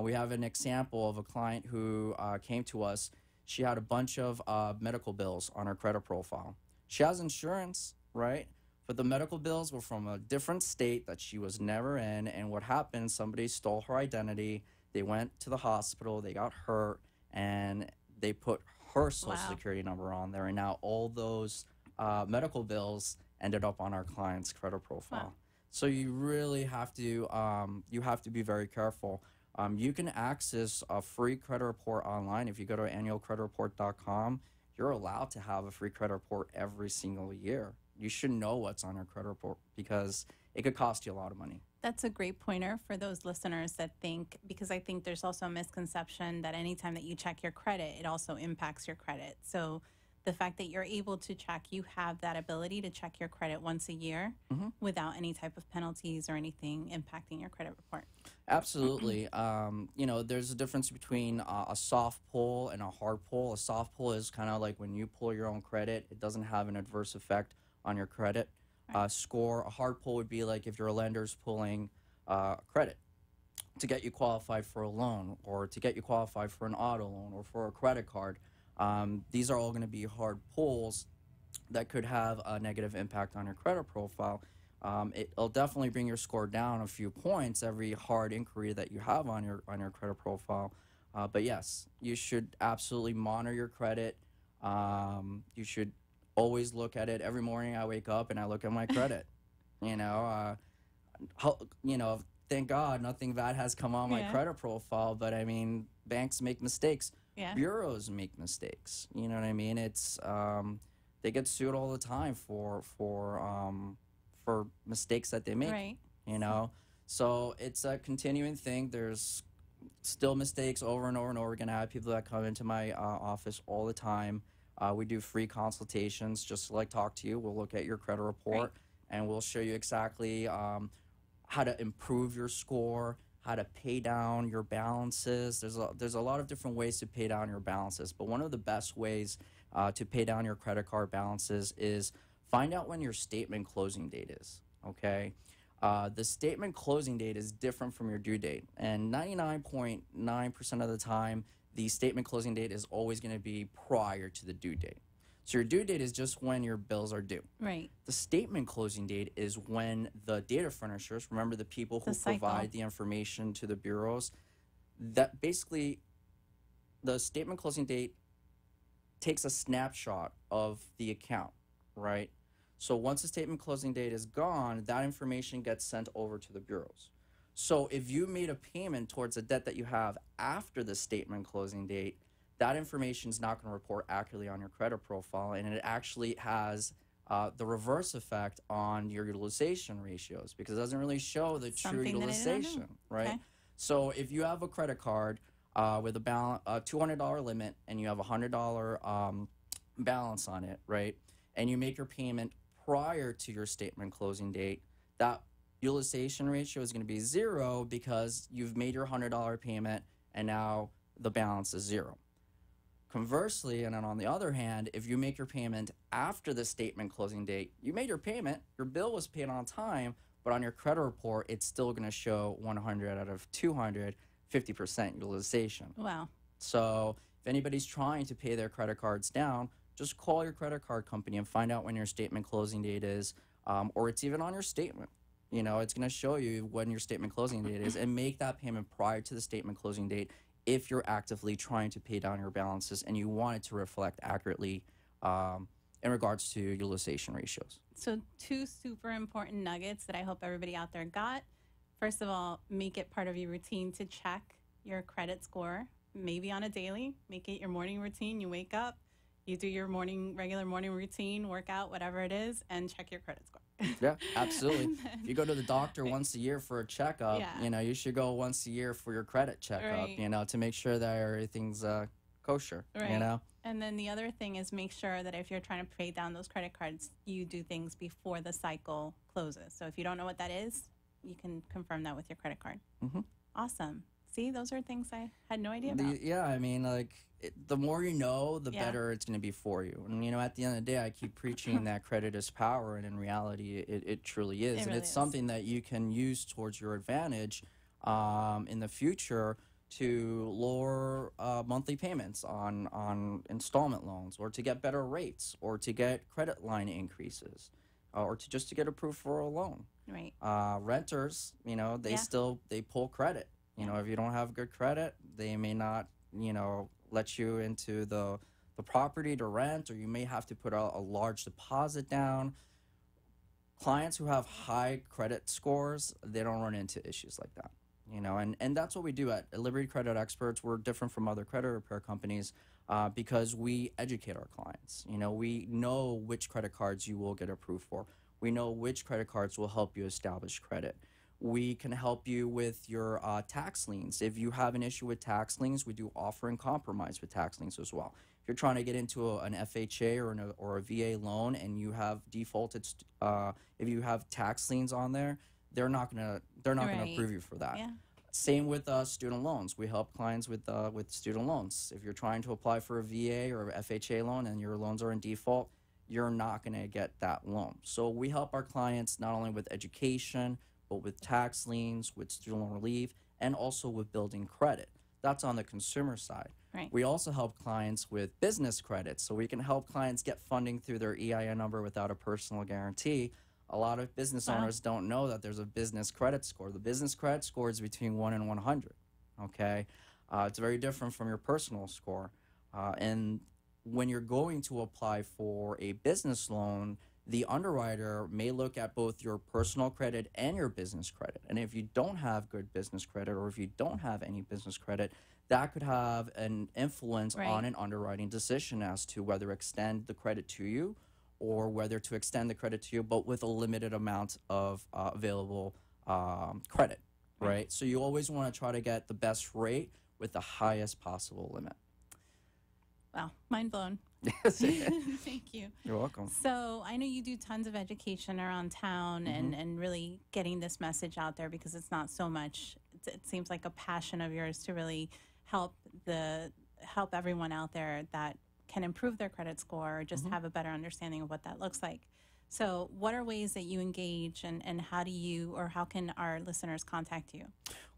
We have an example of a client who came to us. She had a bunch of medical bills on her credit profile. She has insurance, right? But the medical bills were from a different state that she was never in. And what happened, somebody stole her identity. They went to the hospital, they got hurt, and they put her social security number on there. And now all those medical bills ended up on our client's credit profile. Wow. So you really have to be very careful. You can access a free credit report online. If you go to annualcreditreport.com, you're allowed to have a free credit report every single year. You should know what's on your credit report because it could cost you a lot of money. That's a great pointer for those listeners that think, because I think there's also a misconception that anytime that you check your credit, it also impacts your credit. So the fact that you're able to check, you have that ability to check your credit once a year without any type of penalties or anything impacting your credit report. Absolutely. There's a difference between a soft pull and a hard pull. A soft pull is kind of like when you pull your own credit, it doesn't have an adverse effect on your credit score. A hard pull would be like if your lender's pulling credit to get you qualified for a loan or to get you qualified for an auto loan or for a credit card. These are all going to be hard pulls that could have a negative impact on your credit profile. It'll definitely bring your score down a few points every hard inquiry that you have on your credit profile. But yes, you should absolutely monitor your credit. You should always look at it. Every morning I wake up and I look at my credit. Thank God nothing bad has come on my credit profile. But I mean, banks make mistakes. Yeah. Bureaus make mistakes. You know what I mean? It's they get sued all the time for mistakes that they make. Right. So it's a continuing thing. There's still mistakes over and over and over again. I have people that come into my office all the time. We do free consultations just to talk to you. We'll look at your credit report and we'll show you exactly how to improve your score, how to pay down your balances. There's a lot of different ways to pay down your balances, but one of the best ways to pay down your credit card balances is find out when your statement closing date is, okay? The statement closing date is different from your due date, and 99.9% of the time, the statement closing date is always going to be prior to the due date. So your due date is just when your bills are due. Right. The statement closing date is when the data furnishers, remember the people who provide the information to the bureaus, that basically the statement closing date takes a snapshot of the account, right? So once the statement closing date is gone, that information gets sent over to the bureaus. So if you made a payment towards a debt that you have after the statement closing date, that information is not going to report accurately on your credit profile, and it actually has the reverse effect on your utilization ratios because it doesn't really show the true utilization, right? Okay. So if you have a credit card with a $200 limit, and you have a $100 balance on it, right? And you make your payment prior to your statement closing date, that utilization ratio is going to be 0 because you've made your $100 payment and now the balance is 0. Conversely, and then on the other hand, if you make your payment after the statement closing date, you made your payment, your bill was paid on time, but on your credit report, it's still going to show 100 out of 200, 50% utilization. Wow. So if anybody's trying to pay their credit cards down, just call your credit card company and find out when your statement closing date is, or it's even on your statement. You know, it's going to show you when your statement closing date is, and make that payment prior to the statement closing date if you're actively trying to pay down your balances and you want it to reflect accurately in regards to utilization ratios. So 2 super important nuggets that I hope everybody out there got. First of all, make it part of your routine to check your credit score, maybe on a daily. Make it your morning routine. You wake up, you do your regular morning routine, workout, whatever it is, and check your credit score. Yeah, absolutely. If you go to the doctor once a year for a checkup, Yeah. you know, you should go once a year for your credit checkup, Right. you know, to make sure that everything's kosher, Right. you know? And then the other thing is make sure that if you're trying to pay down those credit cards, you do things before the cycle closes. So if you don't know what that is, you can confirm that with your credit card. Mhm. Awesome. See, those are things I had no idea about. Yeah, I mean, like, the more you know, the Yeah. better it's going to be for you. And, you know, at the end of the day, I keep preaching that credit is power, and in reality, it truly is. It And really it's is. something that you can use towards your advantage in the future to lower monthly payments on installment loans, or to get better rates, or to get credit line increases, or to just to get approved for a loan. Right. Renters, you know, they Yeah. they pull credit. You know, if you don't have good credit, they may not, you know, let you into the property to rent, or you may have to put a large deposit down. Clients who have high credit scores, they don't run into issues like that. You know, and that's what we do at Liberty Credit Experts. We're different from other credit repair companies because we educate our clients. You know, we know which credit cards you will get approved for. We know which credit cards will help you establish credit. We can help you with your tax liens. If you have an issue with tax liens, we do offer and compromise with tax liens as well. If you're trying to get into an FHA or a VA loan and you have defaulted, if you have tax liens on there, they're not gonna Right. approve you for that. Yeah. Same with student loans. We help clients with student loans. If you're trying to apply for a VA or a FHA loan and your loans are in default, you're not going to get that loan. So we help our clients not only with education, but with tax liens, with student loan relief, and also with building credit. That's on the consumer side. Right. We also help clients with business credit. So we can help clients get funding through their EIN number without a personal guarantee. A lot of business owners don't know that there's a business credit score. The business credit score is between 1 and 100, okay? It's very different from your personal score. And when you're going to apply for a business loan, the underwriter may look at both your personal credit and your business credit. And if you don't have good business credit, or if you don't have any business credit, that could have an influence on an underwriting decision as to whether to extend the credit to you or whether to extend the credit to you, but with a limited amount of available credit, right? So you always want to try to get the best rate with the highest possible limit. Wow, mind blown. Thank you. You're welcome. So I know you do tons of education around town and really getting this message out there, because it's not so much, it seems like a passion of yours to really help everyone out there that can improve their credit score, or just have a better understanding of what that looks like. So what are ways that you engage, and how do you, or how can our listeners contact you?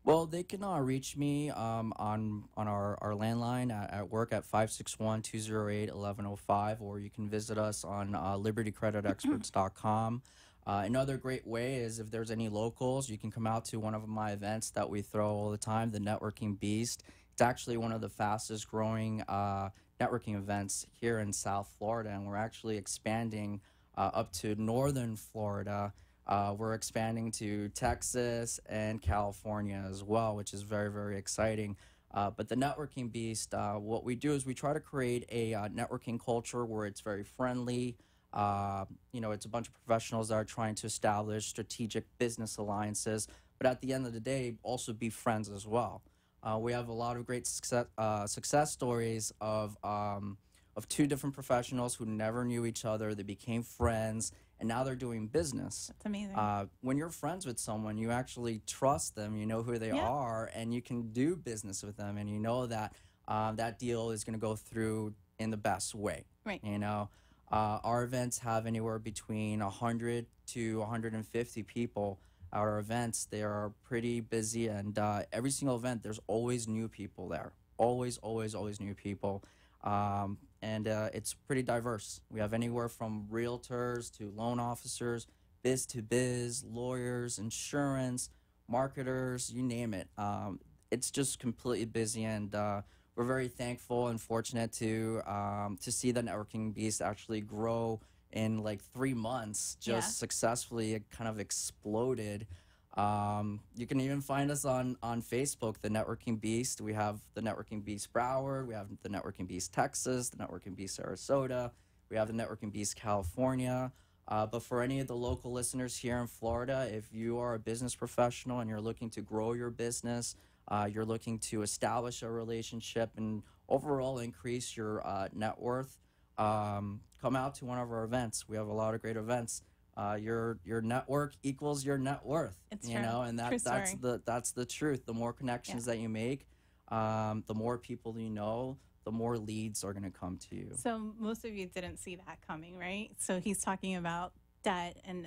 Well, they can reach me on our landline at work at 561-208-1105, or you can visit us on libertycreditexperts.com. Another great way is if there's any locals, you can come out to one of my events that we throw all the time, the Networking Beast. It's actually one of the fastest growing networking events here in South Florida, and we're actually expanding up to northern Florida. We're expanding to Texas and California as well, which is very, very exciting. But the Networking Beast, what we do is we try to create a networking culture where it's very friendly. You know, it's a bunch of professionals that are trying to establish strategic business alliances, but at the end of the day, also be friends as well. We have a lot of great success stories of two different professionals who never knew each other. They became friends, and now they're doing business. That's amazing. When you're friends with someone, you actually trust them. You know who they are, and you can do business with them, and you know that that deal is going to go through in the best way. Right. You know, our events have anywhere between 100 to 150 people. Our events, they are pretty busy, and every single event, there's always new people there. Always, always, always new people. And it's pretty diverse. We have anywhere from realtors to loan officers, biz to biz, lawyers, insurance, marketers, you name it. It's just completely busy, and we're very thankful and fortunate to see the Networking Beast actually grow in like 3 months. Just successfully, it kind of exploded. You can even find us on Facebook, the Networking Beast. We have the Networking Beast Broward, we have the Networking Beast Texas, the Networking Beast Sarasota, we have the Networking Beast California. But for any of the local listeners here in Florida, if you are a business professional and you're looking to grow your business, you're looking to establish a relationship and overall increase your net worth, come out to one of our events. We have a lot of great events. Your network equals your net worth. It's you true. know, and that's the truth. The more connections that you make, the more people you know, the more leads are going to come to you. So most of you didn't see that coming, right? So he's talking about debt and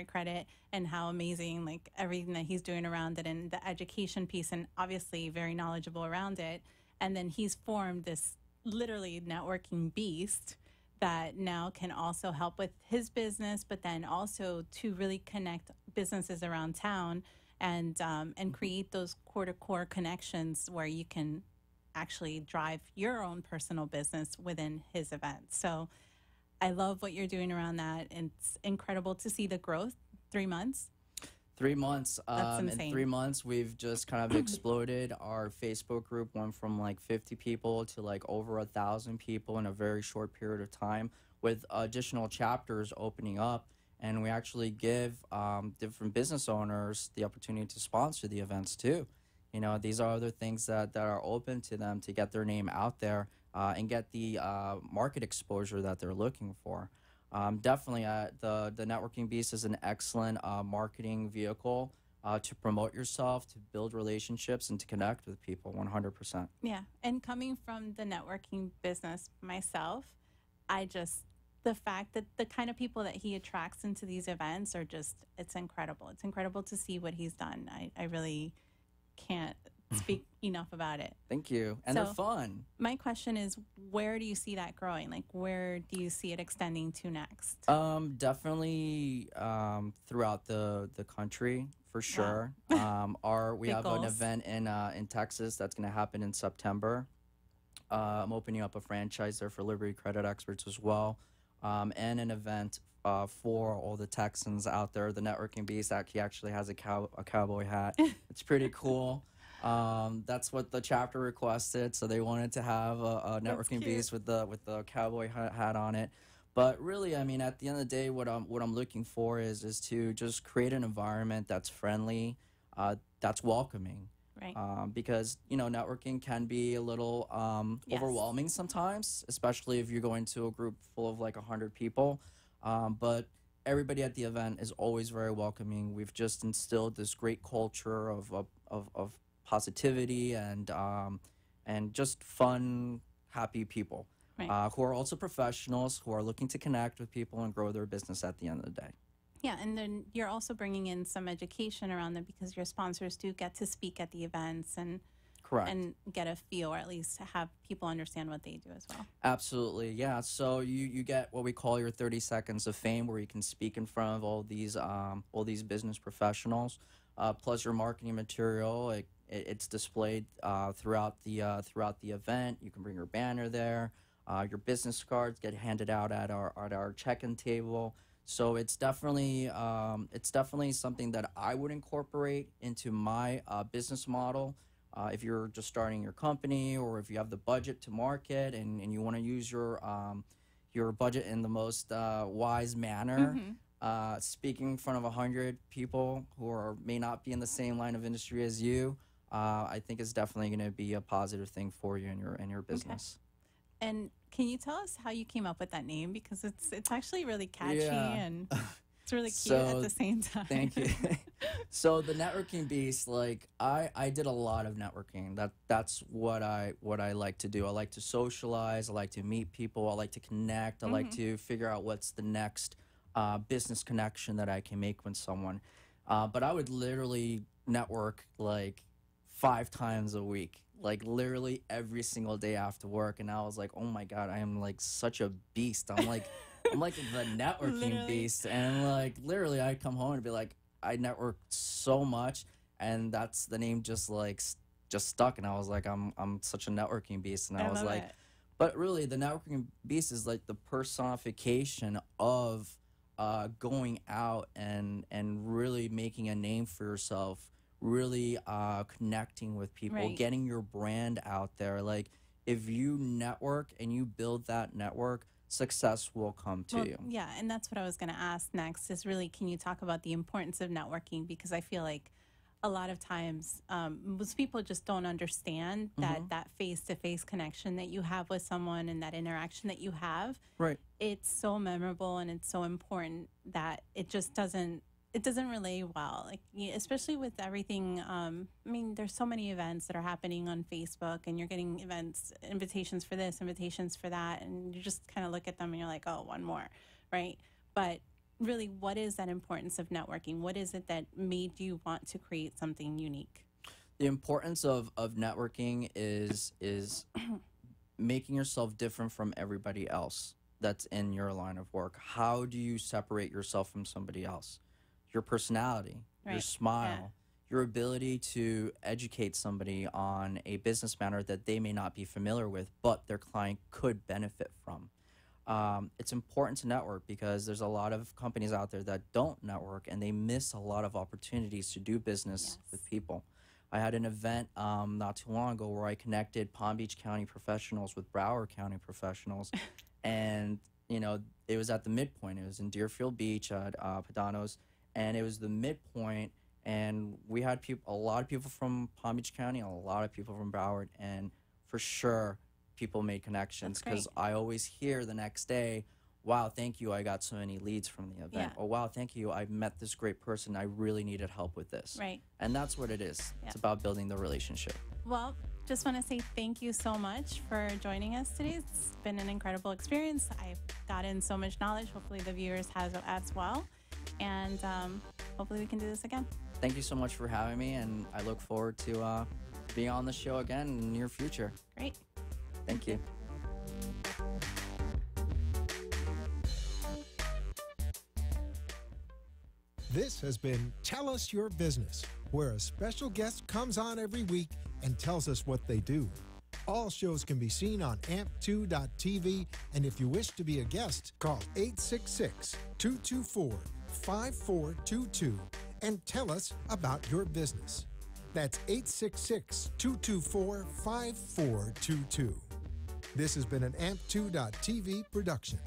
credit, and how amazing, like, everything that he's doing around it, and the education piece, and obviously very knowledgeable around it. And then he's formed this literally networking beast that now can also help with his business, but then also to really connect businesses around town and create those core-to-core connections where you can actually drive your own personal business within his event. So I love what you're doing around that. It's incredible to see the growth. 3 months. 3 months. That's insane. In 3 months, we've just kind of exploded. Our Facebook group went from like 50 people to like over 1,000 people in a very short period of time, with additional chapters opening up. And we actually give different business owners the opportunity to sponsor the events too. You know, these are other things that are open to them to get their name out there and get the market exposure that they're looking for. Definitely, the Networking Beast is an excellent marketing vehicle to promote yourself, to build relationships, and to connect with people 100%. Yeah, and coming from the networking business myself, the fact that the kind of people that he attracts into these events are just, it's incredible. It's incredible to see what he's done. I really can't speak enough about it. Thank you. And So, they're fun. My question is, where do you see that growing? Like, where do you see it extending to next? Definitely throughout the country, for sure. We Big have an goals. event in Texas that's going to happen in September. I'm opening up a franchise there for Liberty Credit Experts as well, and an event for all the Texans out there. The Networking Beast actually has a cowboy hat. It's pretty cool. That's what the chapter requested, so they wanted to have a Networking Beast with the cowboy hat on it. But really, I mean, at the end of the day, what I'm looking for is to just create an environment that's friendly, that's welcoming. Right. Because, you know, networking can be a little overwhelming sometimes, especially if you're going to a group full of like 100 people. But everybody at the event is always very welcoming. We've just instilled this great culture of positivity and just fun, happy people, Right. who are also professionals, who are looking to connect with people and grow their business at the end of the day. Yeah, and then you're also bringing in some education around them, because your sponsors do get to speak at the events and Correct. and get a feel, or at least have people understand what they do as well. Absolutely, yeah. So you get what we call your 30 seconds of fame, where you can speak in front of all these business professionals, plus your marketing material. It's displayed throughout the event. You can bring your banner there. Your business cards get handed out at our check-in table. So it's definitely something that I would incorporate into my business model. If you're just starting your company, or if you have the budget to market and you want to use your budget in the most wise manner, speaking in front of 100 people who may not be in the same line of industry as you, I think it's definitely going to be a positive thing for you in your business. Okay. And can you tell us how you came up with that name? Because it's actually really catchy and it's really cute at the same time. Thank you. So the Networking Beast, like I did a lot of networking. That's what I like to do. I like to socialize. I like to meet people. I like to connect. I like to figure out what's the next business connection that I can make with someone. But I would literally network like 5 times a week, like literally every single day after work. And I was like, oh my God, I am like such a beast. I'm like the networking beast. And like literally I'd come home and be like, I network so much, and that's the name just stuck. And I was like, I'm such a networking beast. And I was like, but really the networking beast is like the personification of going out and really making a name for yourself, really connecting with people, getting your brand out there. Like if you network and you build that network, success will come to you. Yeah, and that's what I was going to ask next is really, can you talk about the importance of networking? Because I feel like a lot of times most people just don't understand that face-to-face connection that you have with someone and that interaction that you have. Right. It's so memorable and it's so important that it just doesn't relay well, like especially with everything. I mean, there's so many events that are happening on Facebook, and you're getting invitations for this, invitations for that, and you just kind of look at them and you're like, oh, one more, right? But really, what is that importance of networking? What is it that made you want to create something unique? The importance of networking is making yourself different from everybody else that's in your line of work. How do you separate yourself from somebody else? Your personality, your smile, your ability to educate somebody on a business matter that they may not be familiar with, but their client could benefit from. It's important to network because there's a lot of companies out there that don't network, and they miss a lot of opportunities to do business with people. I had an event not too long ago where I connected Palm Beach County professionals with Broward County professionals, and you know, it was at the midpoint. It was in Deerfield Beach at Padano's. And it was the midpoint, and we had a lot of people from Palm Beach County, a lot of people from Broward, and for sure, people made connections because I always hear the next day, wow, thank you, I got so many leads from the event. Oh, wow, thank you, I met this great person, I really needed help with this. Right. And that's what it is. It's about building the relationship. Well, just want to say thank you so much for joining us today. It's been an incredible experience. I've gotten so much knowledge. Hopefully the viewers have as well. And hopefully we can do this again. Thank you so much for having me, and I look forward to being on the show again in the near future. Great. Thank you. This has been Tell Us Your Business, where a special guest comes on every week and tells us what they do. All shows can be seen on amp2.tv, and if you wish to be a guest, call 866-224-5422 and tell us about your business. That's 866-224-5422. This has been an amp2.tv production.